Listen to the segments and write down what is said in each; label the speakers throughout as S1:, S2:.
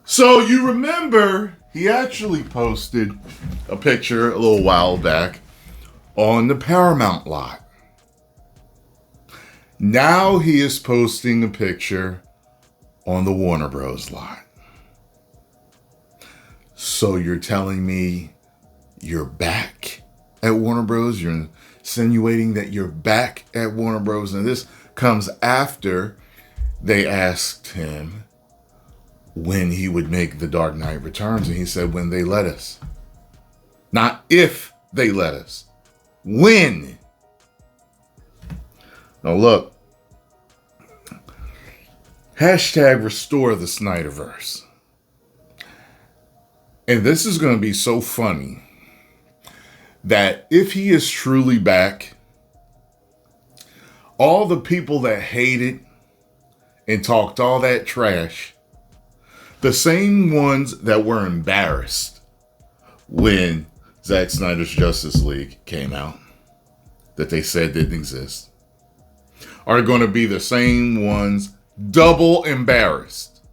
S1: So you remember he actually posted a picture a little while back on the Paramount lot. Now he is posting a picture on the Warner Bros. Lot. So you're telling me you're back at Warner Bros? You're insinuating that you're back at Warner Bros. And this comes after they asked him when he would make The Dark Knight Returns. And he said, when they let us. Not if they let us. When. Now look. Hashtag restore the Snyderverse. And this is going to be so funny that if he is truly back, all the people that hated and talked all that trash, the same ones that were embarrassed when Zack Snyder's Justice League came out, that they said didn't exist, are going to be the same ones double embarrassed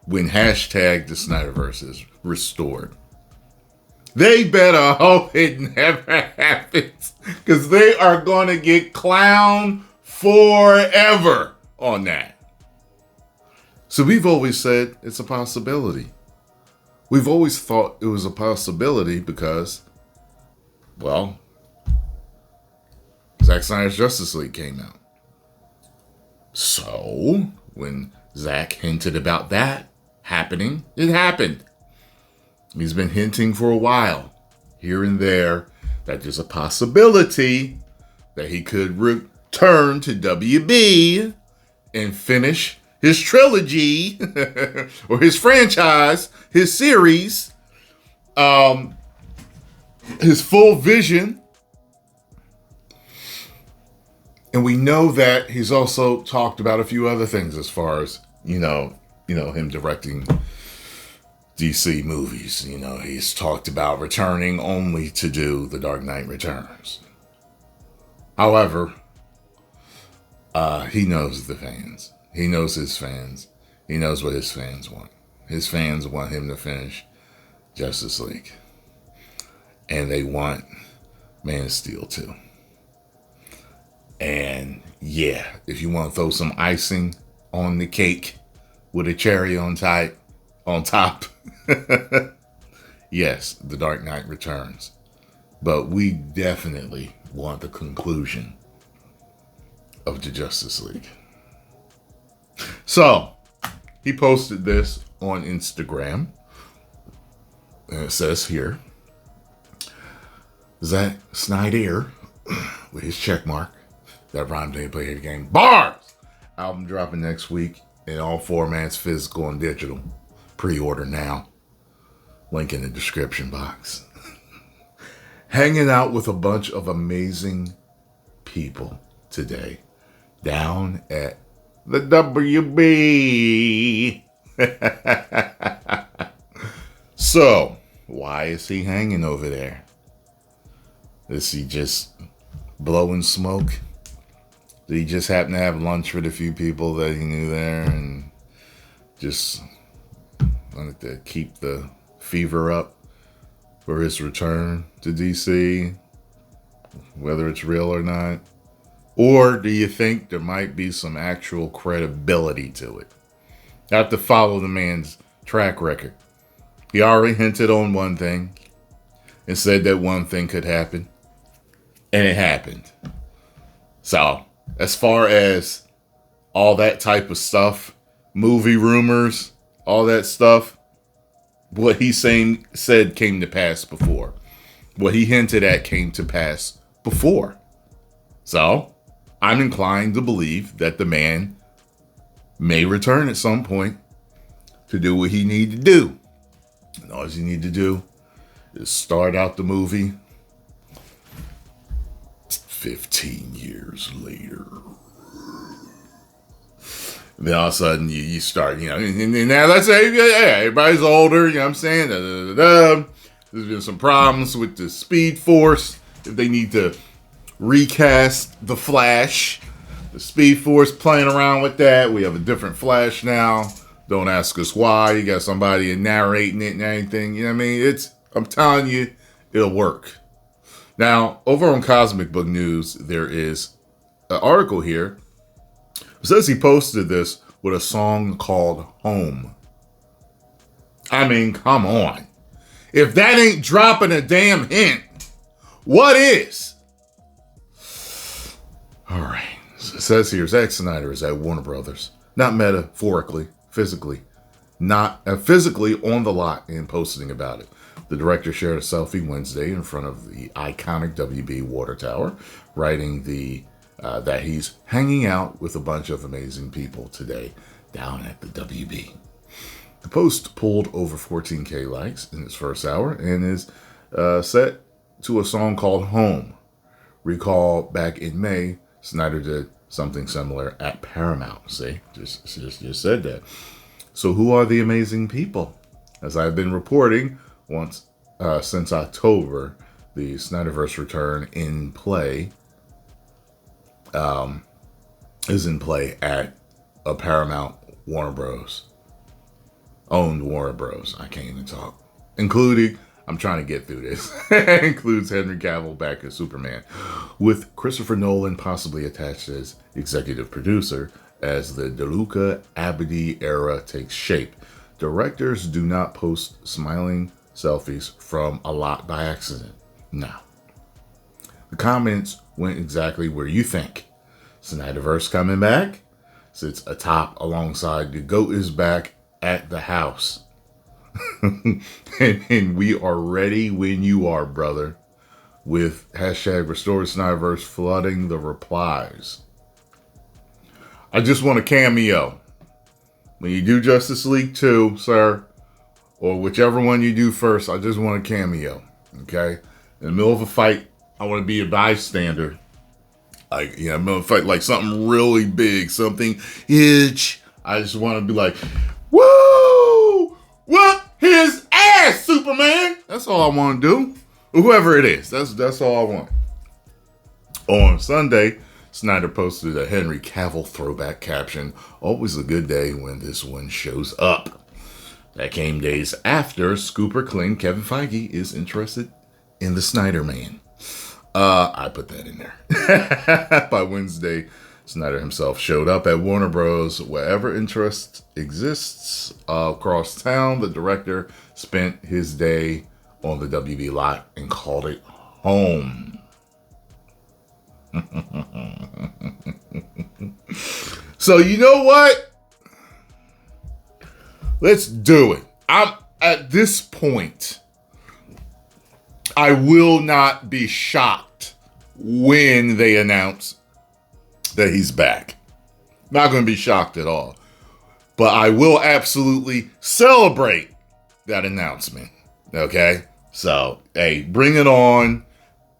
S1: when hashtag the Snyderverse is restored. They better hope it never happens, because they are going to get clowned forever on that. So we've always said it's a possibility. We've always thought it was a possibility because, well, Zack Snyder's Justice League came out. So when Zack hinted about that happening, it happened. He's been hinting for a while, here and there, that there's a possibility that he could return to WB and finish his trilogy or his franchise, his series, his full vision. And we know that he's also talked about a few other things as far as, him directing DC movies. He's talked about returning only to do The Dark Knight Returns. However, he knows the fans. He knows his fans. He knows what his fans want. His fans want him to finish Justice League. And they want Man of Steel too. And yeah, if you want to throw some icing on the cake with a cherry on top, yes, The Dark Knight Returns. But we definitely want the conclusion of the Justice League. So, he posted this on Instagram. And it says here, Zack Snyder, with his check mark, that rhymes ain't play the game. Bars! Album dropping next week in all formats, physical and digital. Pre-order now. Link in the description box. Hanging out with a bunch of amazing people today. Down at the WB. So, why is he hanging over there? Is he just blowing smoke? Did he just happen to have lunch with a few people that he knew there and just wanted to keep the fever up for his return to DC, whether it's real or not? Or do you think there might be some actual credibility to it? You have to follow the man's track record. He already hinted on one thing and said that one thing could happen, and it happened. So, as far as all that type of stuff, movie rumors, all that stuff, what he said came to pass before. What he hinted at came to pass before. So, I'm inclined to believe that the man may return at some point to do what he needs to do. And all he needs to do is start out the movie 15 years later. And then all of a sudden you start, and now let's say, yeah, everybody's older, you know what I'm saying? There's been some problems with the Speed Force. If they need to recast the Flash, The Speed Force playing around with that. We have a different Flash now. Don't ask us why. You got somebody narrating it and everything. You know what I mean? I'm telling you, it'll work. Now, over on Cosmic Book News, there is an article here. It says he posted this with a song called Home. I mean, come on. If that ain't dropping a damn hint, what is? All right. It says here, Zack Snyder is at Warner Brothers. Not metaphorically, physically. Not physically on the lot and posting about it. The director shared a selfie Wednesday in front of the iconic WB water tower, writing that he's hanging out with a bunch of amazing people today down at the WB. The post pulled over 14K likes in its first hour and is set to a song called Home. Recall back in May, Snyder did something similar at Paramount. See, just said that. So who are the amazing people? As I've been reporting since October, the Snyderverse return is in play at a Paramount Warner Bros. Owned Warner Bros. I can't even talk. Including, I'm trying to get through this. Includes Henry Cavill back as Superman, with Christopher Nolan possibly attached as executive producer as the DeLuca Abadi era takes shape. Directors do not post smiling selfies from a lot by accident. No. The comments went exactly where you think. Snyderverse coming back? Sits atop alongside The GOAT is back at the house. and we are ready when you are, brother. With hashtag restorethesnyderverse flooding the replies. I just want a cameo. When you do Justice League 2, sir, or whichever one you do first, I just want a cameo. Okay? In the middle of a fight, I want to be a bystander. Like, you know, I'm gonna fight like something really big, something huge. I just want to be like, woo! Whoop his ass, Superman! That's all I want to do. Whoever it is, that's all I want. On Sunday, Snyder posted a Henry Cavill throwback caption. Always a good day when this one shows up. That came days after Scooper claimed Kevin Feige is interested in the Snyder Man. I put that in there. By Wednesday, Snyder himself showed up at Warner Bros. Wherever interest exists across town, the director spent his day on the WB lot and called it home. So you know what? Let's do it. I'm at this point, I will not be shocked when they announce that he's back. Not going to be shocked at all. But I will absolutely celebrate that announcement. Okay? So, hey, bring it on.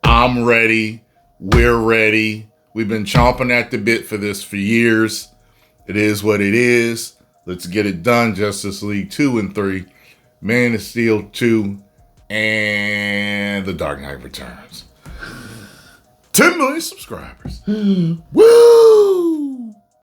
S1: I'm ready. We're ready. We've been chomping at the bit for this for years. It is what it is. Let's get it done. Justice League 2 and 3. Man of Steel 2. And The Dark Knight Returns. 10 million subscribers. Woo!